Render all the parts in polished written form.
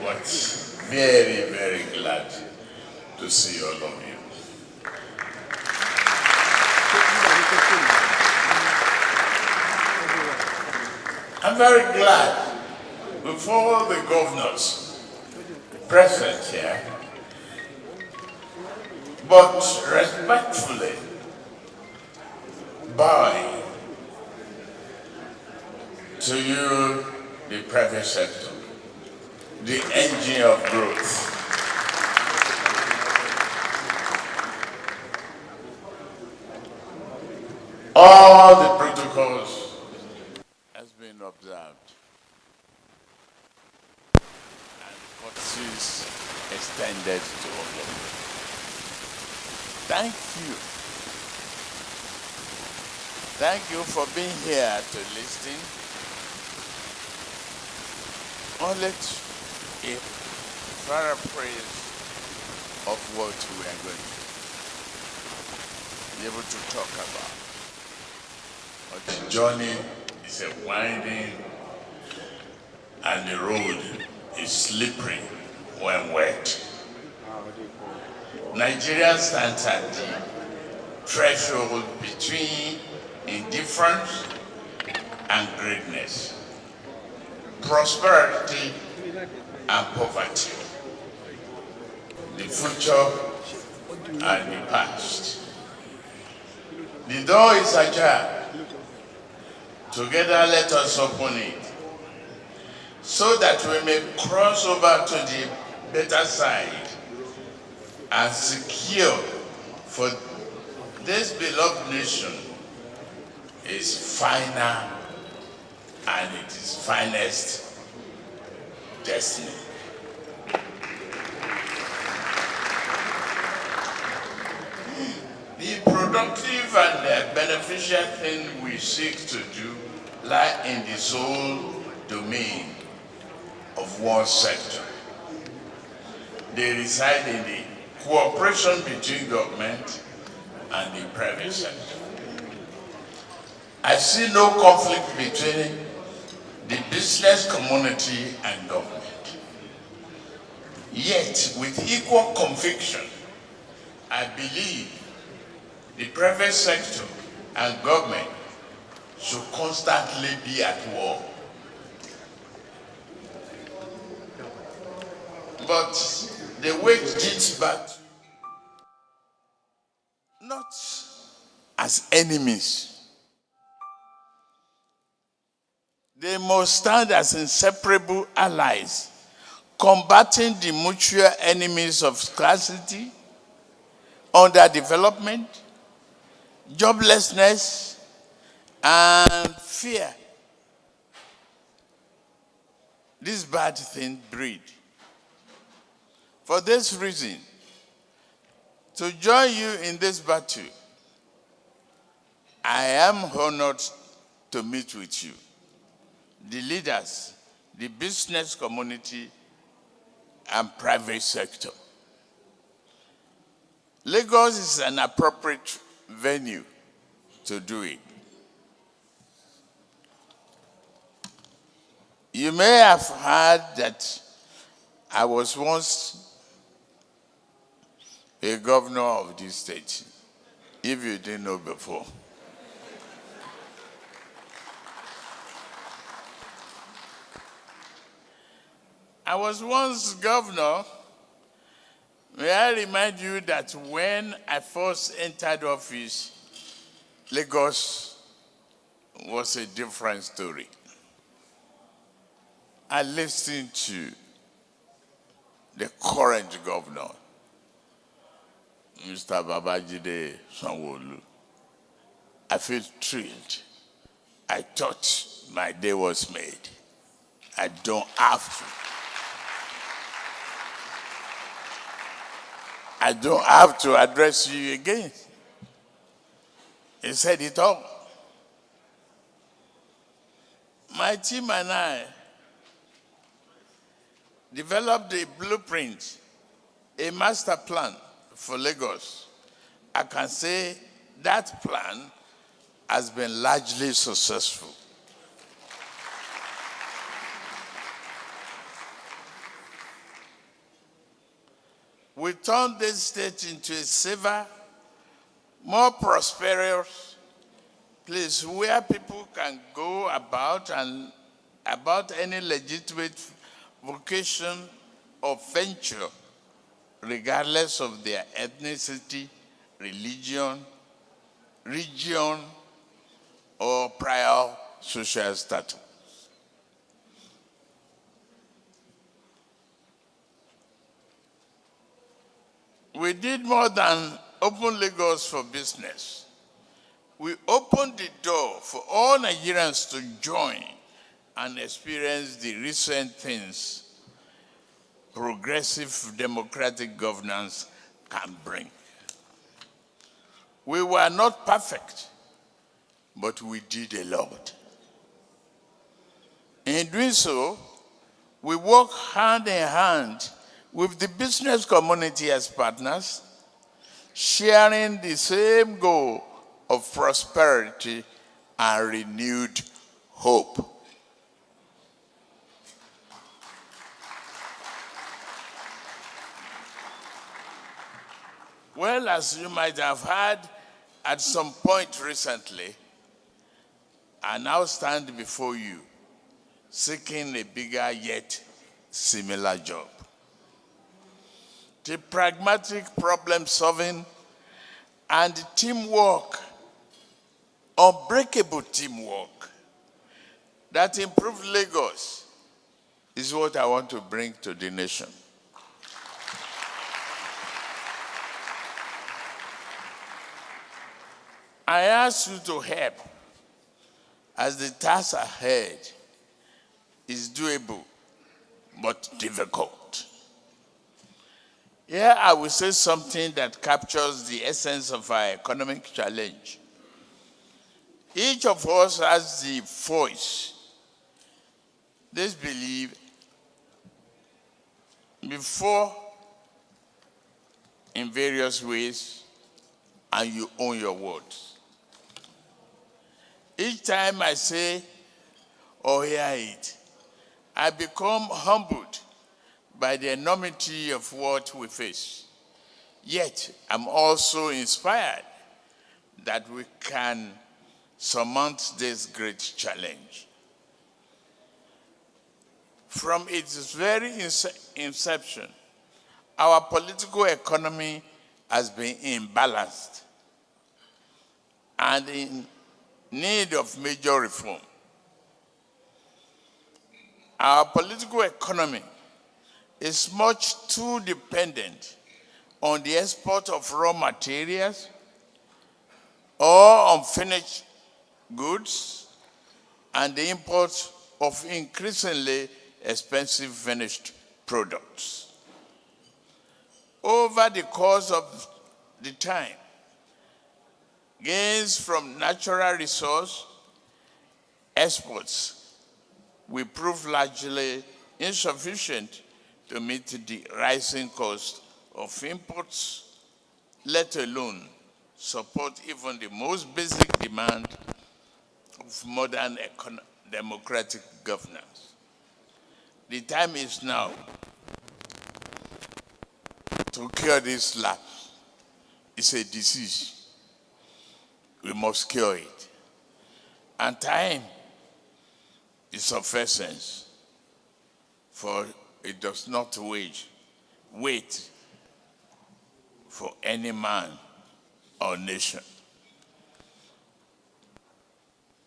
but very, very glad to see all of you. I'm very glad before the governors present here, but respectfully bowing to you, the private sector, the engine of growth. All the protocols has been observed and courtesies extended to all of you. Thank you. Thank you for being here to listen. Only a paraphrase of what we are going to be able to talk about. But the journey is a winding and the road is slippery when wet. Nigeria stands at the threshold between indifference and greatness, prosperity and poverty, the future and the past. The door is ajar. Together let us open it so that we may cross over to the better side and secure for this beloved nation its final and its finest destiny. The productive and beneficial thing we seek to do lie in the sole domain of one sector. They reside in the cooperation between government and the private sector. I see no conflict between the business community and government. Yet, with equal conviction, I believe the private sector and government should constantly be at war. But they wage this battle not as enemies. They must stand as inseparable allies, combating the mutual enemies of scarcity, underdevelopment, joblessness, and fear. This bad thing breed. For this reason, to join you in this battle, I am honored to meet with you, the leaders, the business community, and private sector. Lagos is an appropriate venue to do it. You may have heard that I was once a governor of this state, if you didn't know before. I was once governor. May I remind you that when I first entered office, Lagos was a different story. I listened to the current governor, Mr. Babajide Sanwo-Olu. I feel thrilled. I thought my day was made. I don't have to. I don't have to address you again. He said it all. My team and I developed a blueprint, a master plan for Lagos. I can say that plan has been largely successful. we turn this state into a safer, more prosperous place where people can go about any legitimate vocation or venture, regardless of their ethnicity, religion, region, or prior social status. We did more than open Lagos for business. We opened the door for all Nigerians to join and experience the recent things progressive democratic governance can bring. We were not perfect, but we did a lot. In doing so, we work hand in hand with the business community as partners, sharing the same goal of prosperity and renewed hope. Well, as you might have heard at some point recently, I now stand before you seeking a bigger yet similar job. The pragmatic problem solving and teamwork, unbreakable teamwork that improves Lagos is what I want to bring to the nation. I ask you to help as the task ahead is doable but difficult. Here I will say something that captures the essence of our economic challenge. Each of us has the voice, this belief, before in various ways, and you own your words. Each time I say or hear it, I become humbled by the enormity of what we face. Yet, I'm also inspired that we can surmount this great challenge. From its very inception, our political economy has been imbalanced and in need of major reform. Our political economy is much too dependent on the export of raw materials or unfinished goods and the import of increasingly expensive finished products. Over the course of the time, gains from natural resource exports will prove largely insufficient to meet the rising cost of imports, let alone support even the most basic demand of modern democratic governance. The time is now to cure this lapse. It's a disease. We must cure it. And time is of essence, for it does not wait for any man or nation.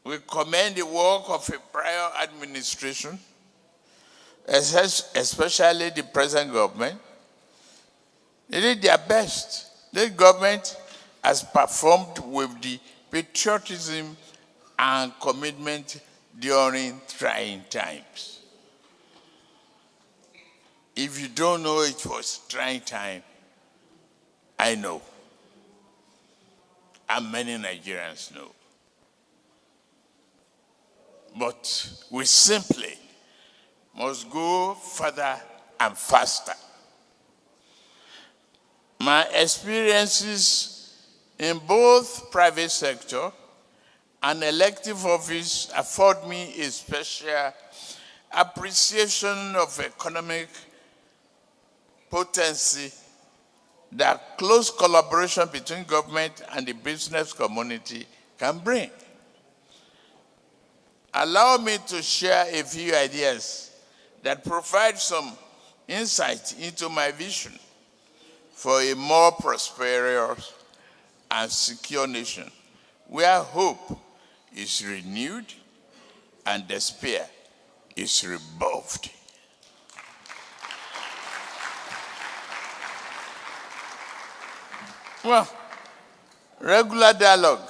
We commend the work of a prior administration, especially the present government. They did their best. This government has performed with the patriotism and commitment during trying times. If you don't know it was trying time, I know. And many Nigerians know. But we simply must go further and faster. My experiences in both private sector and elective office afford me a special appreciation of economic potency that close collaboration between government and the business community can bring. Allow me to share a few ideas that provide some insight into my vision for a more prosperous and secure nation, where hope is renewed and despair is rebuffed. Well, regular dialogue.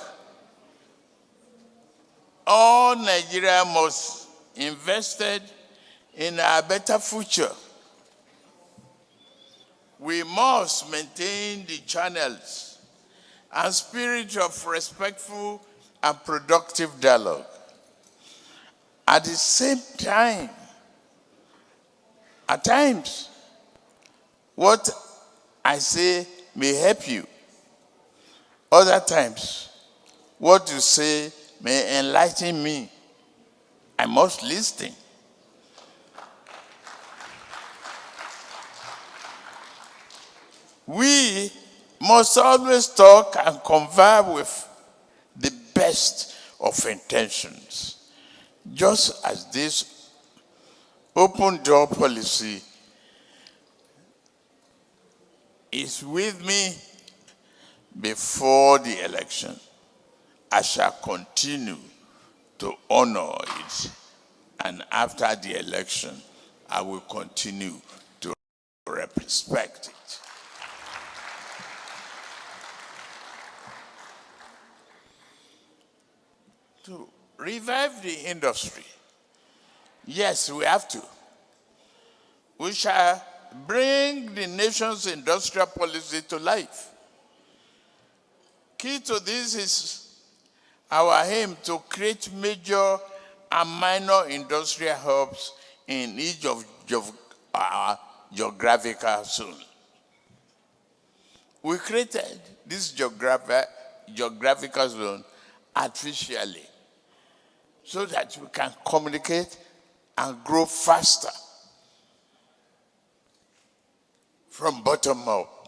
All Nigeria must invest in a better future. We must maintain the channels and spirit of respectful and productive dialogue. At the same time, at times, what I say may help you. Other times, what you say may enlighten me. I must listen. We must always talk and converse with the best of intentions, just as this open door policy is with me before the election. I shall continue to honor it, and after the election, I will continue to respect it. To revive the industry, yes, we have to. We shall bring the nation's industrial policy to life. Key to this is our aim to create major and minor industrial hubs in each of our geographical zones. We created this geographical zone artificially so that we can communicate and grow faster from bottom up.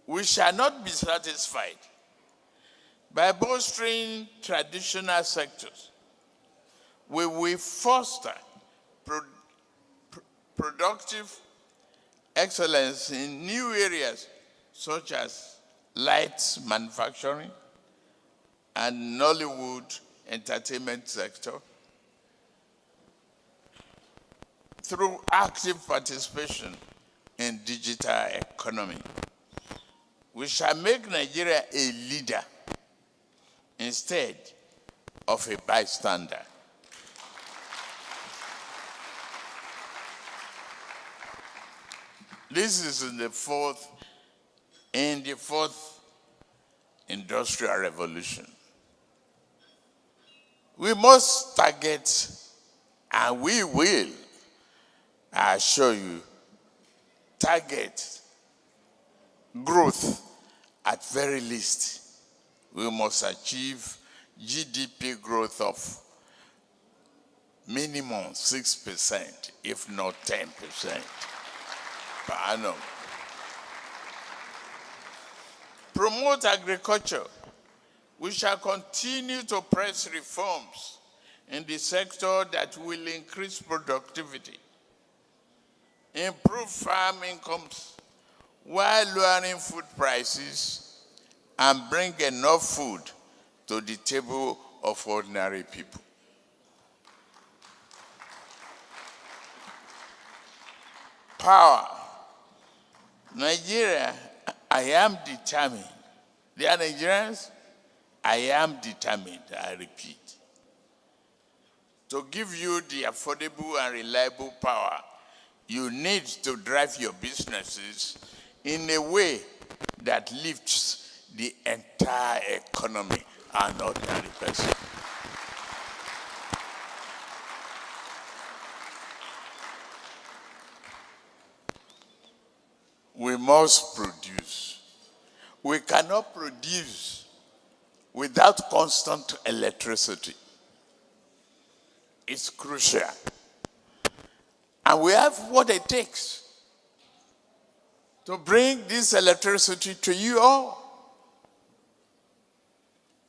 We shall not be satisfied by bolstering traditional sectors. We will foster productive excellence in new areas such as light manufacturing and Nollywood entertainment sector through active participation in digital economy. We shall make Nigeria a leader instead of a bystander. This is in the fourth industrial revolution. We must target, and we will, I assure you, target growth at very least. We must achieve GDP growth of minimum 6%, if not 10% per annum. Promote agriculture. We shall continue to press reforms in the sector that will increase productivity, improve farm incomes, while lowering food prices and bring enough food to the table of ordinary people. Power. Nigeria, I am determined. They are Nigerians. I am determined, I repeat, to give you the affordable and reliable power you need to drive your businesses in a way that lifts the entire economy and ordinary person. We must produce. We cannot produce without constant electricity. It's crucial. And we have what it takes to bring this electricity to you all.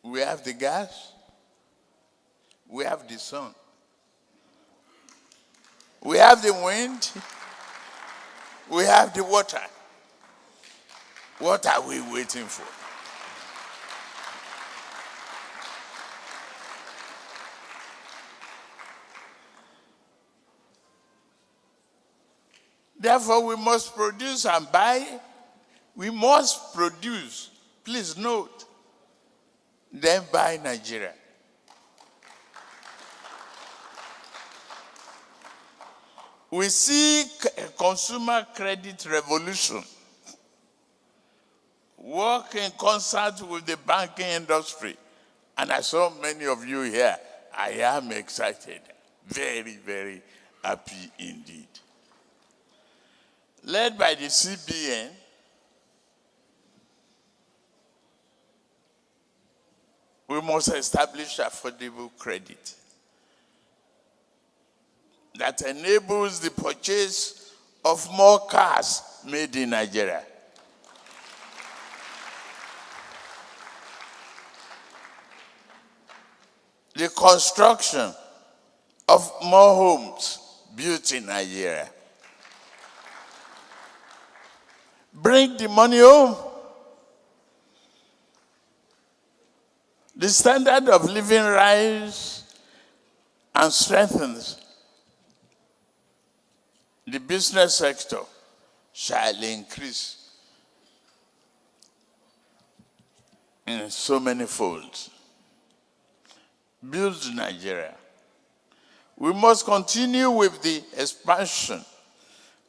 We have the gas, we have the sun, we have the wind, we have the water. What are we waiting for? Therefore, we must produce and buy. We must produce, please note, then buy Nigeria. We see a consumer credit revolution work in concert with the banking industry. And I saw many of you here. I am excited, very, very happy indeed. Led by the CBN, we must establish affordable credit that enables the purchase of more cars made in Nigeria. The construction of more homes built in Nigeria. Bring the money home. The standard of living rise and strengthens. The business sector shall increase in so many folds. Build Nigeria. We must continue with the expansion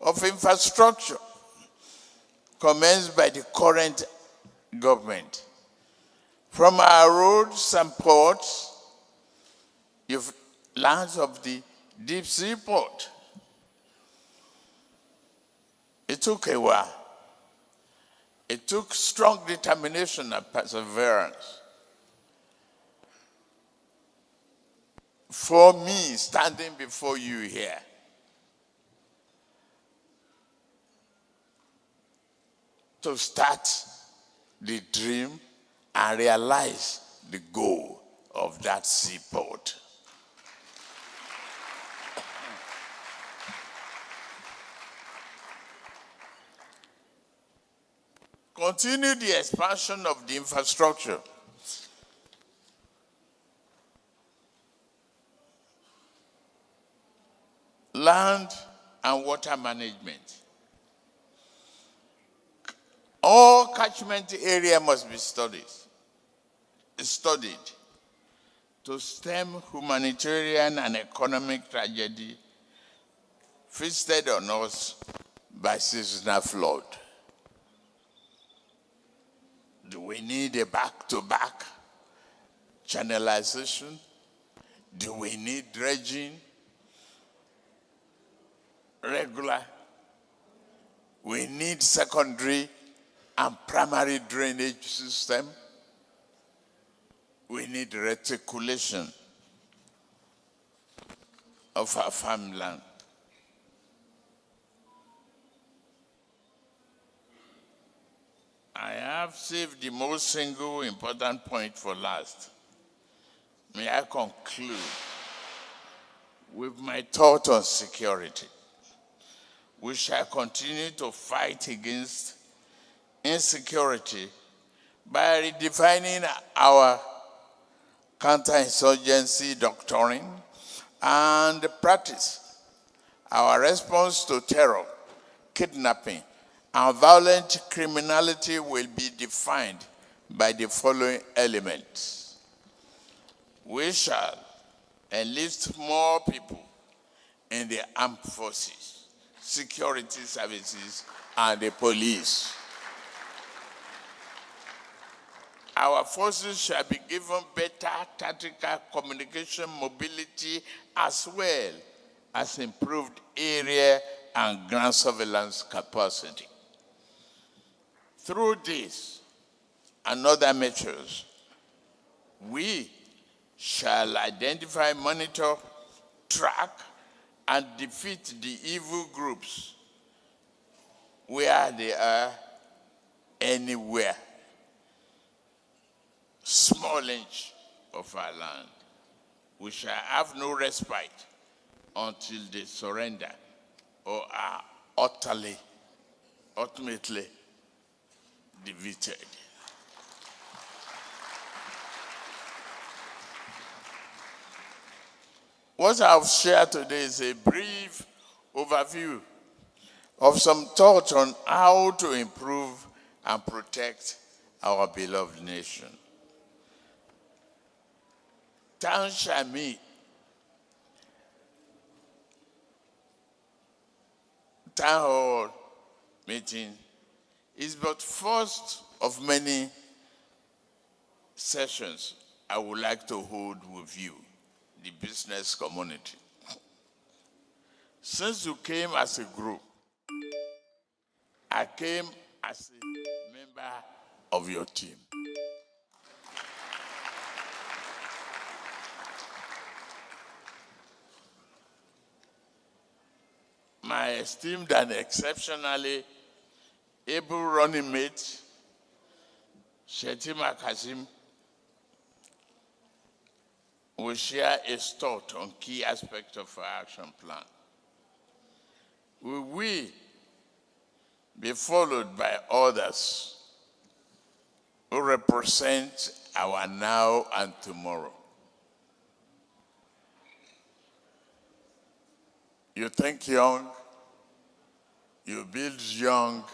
of infrastructure commenced by the current government. From our roads and ports, you've lands of the deep sea port. It took a while. It took strong determination and perseverance for me standing before you here to start the dream and realize the goal of that seaport. Continue the expansion of the infrastructure. Land and water management. All catchment area must be studied to stem humanitarian and economic tragedy visited on us by seasonal flood. Do we need a back-to-back channelization? Do we need dredging? Regular? We need secondary and primary drainage system. We need reticulation of our farmland. I have saved the most single important point for last. May I conclude with my thought on security. We shall continue to fight against insecurity by redefining our counterinsurgency doctrine and practice. Our response to terror, kidnapping, and violent criminality will be defined by the following elements. We shall enlist more people in the armed forces, security services, and the police. Our forces shall be given better tactical communication mobility as well as improved area and ground surveillance capacity. Through this and other measures, we shall identify, monitor, track, and defeat the evil groups where they are, anywhere, small inch of our land. We shall have no respite until they surrender or are ultimately defeated. What I've shared today is a brief overview of some thoughts on how to improve and protect our beloved nation. Town Shami, town hall meeting is but first of many sessions I would like to hold with you, the business community. Since you came as a group, I came as a member of your team. My esteemed and exceptionally able running mate, Shetima Kasim, will share his thought on key aspects of our action plan. Will we be followed by others who represent our now and tomorrow? You think young, you build young,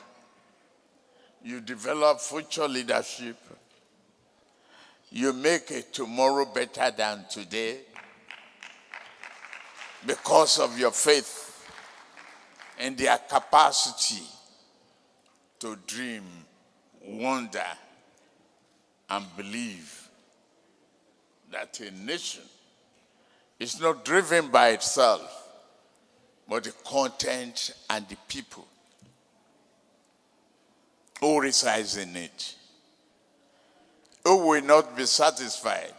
you develop future leadership, you make a tomorrow better than today because of your faith and their capacity to dream, wonder, and believe that a nation is not driven by itself, but the content and the people who resides in it, who will not be satisfied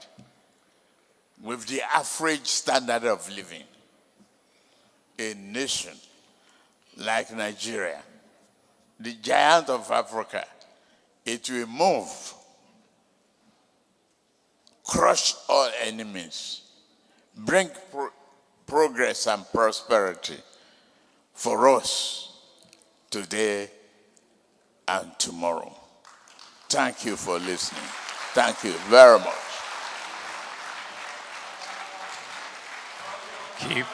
with the average standard of living. A nation like Nigeria, the giant of Africa, it will move, crush all enemies, bring progress and prosperity for us today and tomorrow. Thank you for listening. Thank you very much. Keep